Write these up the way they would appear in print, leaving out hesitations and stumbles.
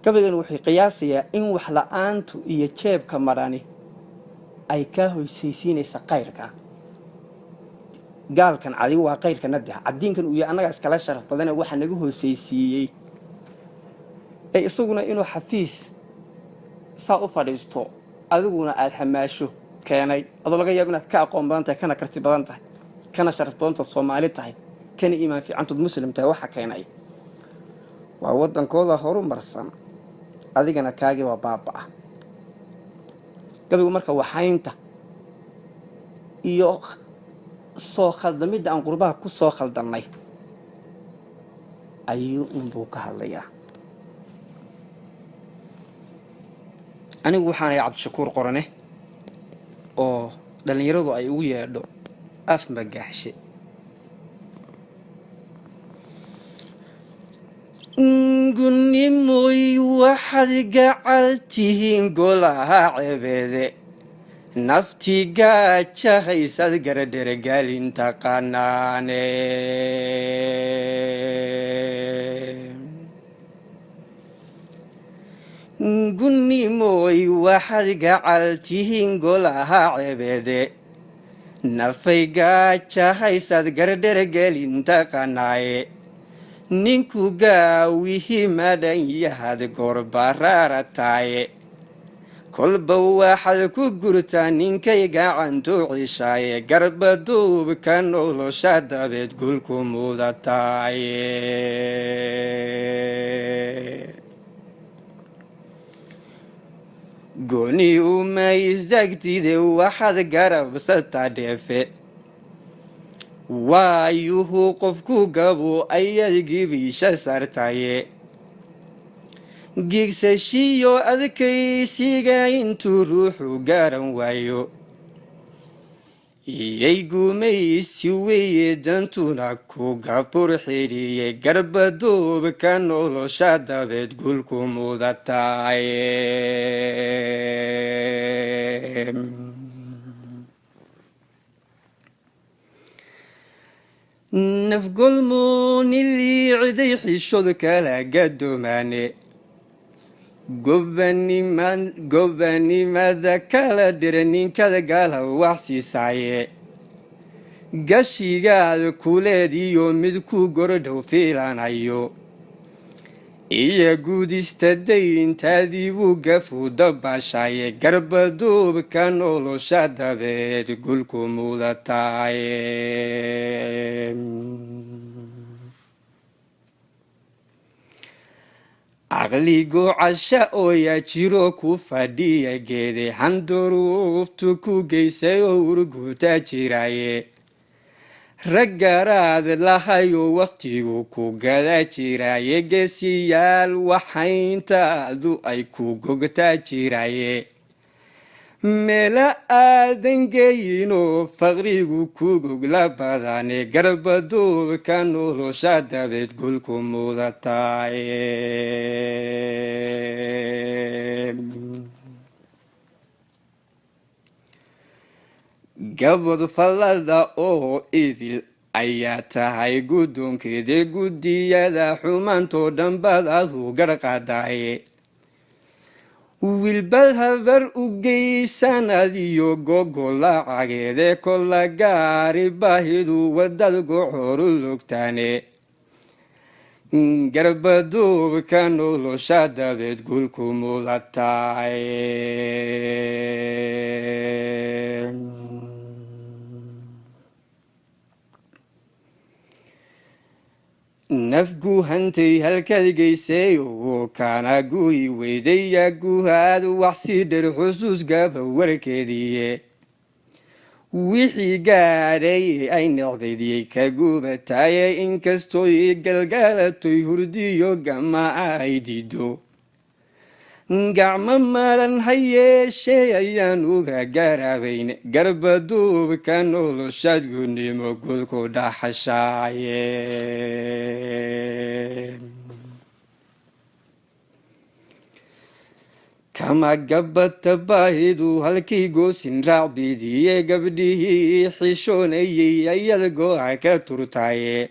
gabaygan wuxuu qiyaasayaa in wax la'aantu iyo jeebka marani ay ka hoosaysiinaysa qayrka gaalkan cadi waa qayrka nadiha cadiinkan uu yahay annaga iskala sharaf badan waxa naga hoosaysiiyey ee isaguna inuu xafiis saa u fadhiisto adiguna aad xamaasho keenay adoo laga yaabo inaad ka aqoon badan tahay kana karti badan tahay kana sharaf badan tahay Soomaali tahay kana iimaan fiican tad muslim tahay waxa keenay waa wadankooda horumarsan adigana kaagi waa baaba gabigu marka waxaynta iyo soo khaldamida aan qurbaha ku soo khaldanay ayuu inuu ka hadlayaa anigu waxaan ay Cabdishakuur Qorane oo dhalinyaradu ay ugu yeedho af magaxshe gudnimoy waxaad gacaltihiin golaha cebeede nafti gaajahaysad garadheragaalinta qanaane gudnimoy waxaad gacaltihiin golaha cebeede nafay gaajahaysad garadheragaalinta qanaaye ninku gaawihi madhan yahad gorbararataaye kolba waxaad ku gurtaa ninkay gacantu cishaaye garbaduubka nolosha dabeed gulku mudataaye gooni uma isdagtide waxaad garabsataa dheefe waayuhu qofku gabo ayaad gibisha sartaye gigsashiyo adkaysiga intuu ruuxu garan waayo iyay gumaysi weeye dantuna ku gabur xidhiye garbaduubka nolosha dabeed gulku mudataaye nafgolmooni liiciday xishod kala gadomaane gobanimada kala dhira ninkada gaala wax siisaaye gashigaada kuleediyo mid ku gordhow fiilanayo iyo guudista dayntaadii buu gafu dabaashaaye garbaduubka nolosha dabeed gulku mudataaye aqligu casha ooyaa jiro ku fadhiya geede handuruuftu ku geysay oo urguta jiraaye raggaraad lahayo wakhtigu ku gada jiraaye geesiyaal waxayntaadu ay ku gogtaa jiraaye meela aadan geeyinoo faqrigu ku gogla badane garbaduubka nolosha dabeed gulku mudataaye gabad fallada oo idil ayaa tahay guddoonkeeda guddiyada xumaantoo dhanbaad adu garqaadaaye wiilbad habar u geysanadiyo gogolacageede kolla gaari baahidu wadad gocoru logtaane garbaduubka nolosha dabeed gulku mudataaye nafgu hantay halkaad geysay oo kana guyi weydaya guhaad wax si dher xusuus gaba warkeediye wixii gaadhay ay necbaydiyey ka gubataaye inkastoo i galgaalatoy hurdiyo gama ay diido gacmo maran ha yeeshee ayaan uga garaabayn garbaduubka noloshaad gudnimo gulku dhaxashaaye kama gabata baahidu halkii goosin raacbidiye gabdhihii xishoonayey ayaad gooca ka turtaaye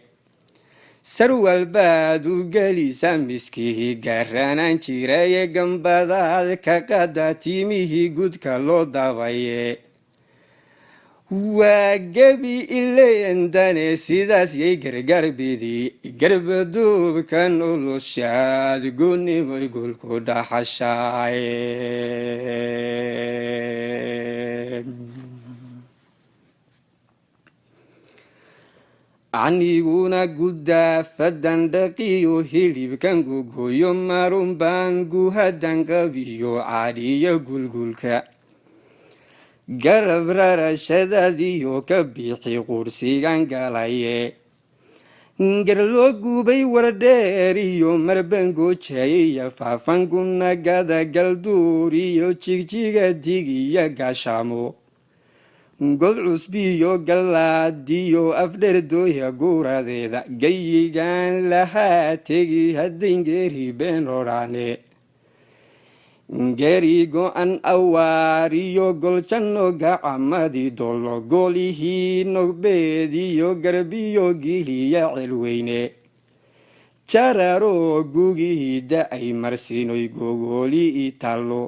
sarwal baad u gelisa miskihii garanaan jiraye gambadaad ka qada tiimihii gudka loo dabaye waa gebi ileendane sidaas yay gargarbidi garbaduubka noloshaad goonimoy golku dhaxashaaye aniguna gudaafadan dhaqiyo hilibkan gogoyo marun baan guhadan qabiyo cadhiyo gulgulka garab rarashadadiyo ka bixi qursigan galaye garloo gubay wardheer iyo marbangoojaiya faafangunagada galduuriyo jigjiga digiya gaashamo god cusbiyo gallaadiyo afdherdooya guuradeeda gayigan lahaa tegi haddayngeeri been odhaane geri go-an awaariyo goljanno gacamadi dollo golihii nogbeediyo garbiyo giliya celweyne jararoo gugihii da-ay marsinoy gogooli itallo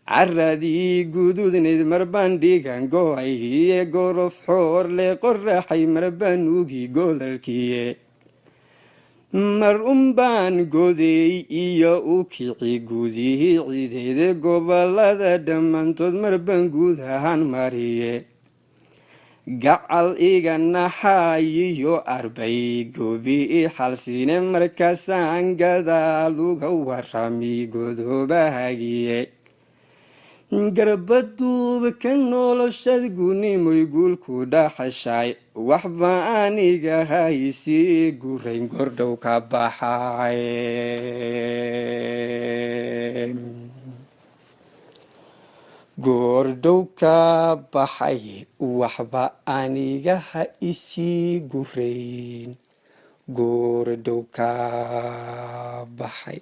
caradii gududneyd marbandhigan go-aygiiye gorof xoorle qoraxay marbanuugi godalkiye mar unbaan godeey iyo u kici gudihii cideede gobolada dhammaantood marban guud ahaan mariye gacal iga naxaayiyo arbay gobi i xalsine markaasaan gadaaluga warami godoobahagiye garbaduubka noloshad gunimoy guulku dhaxashaay waxba aniga haysii gurayn gordhow ka baxay gordhow ka baxay waxba aniga ha isii gurayn gordhow ka baxay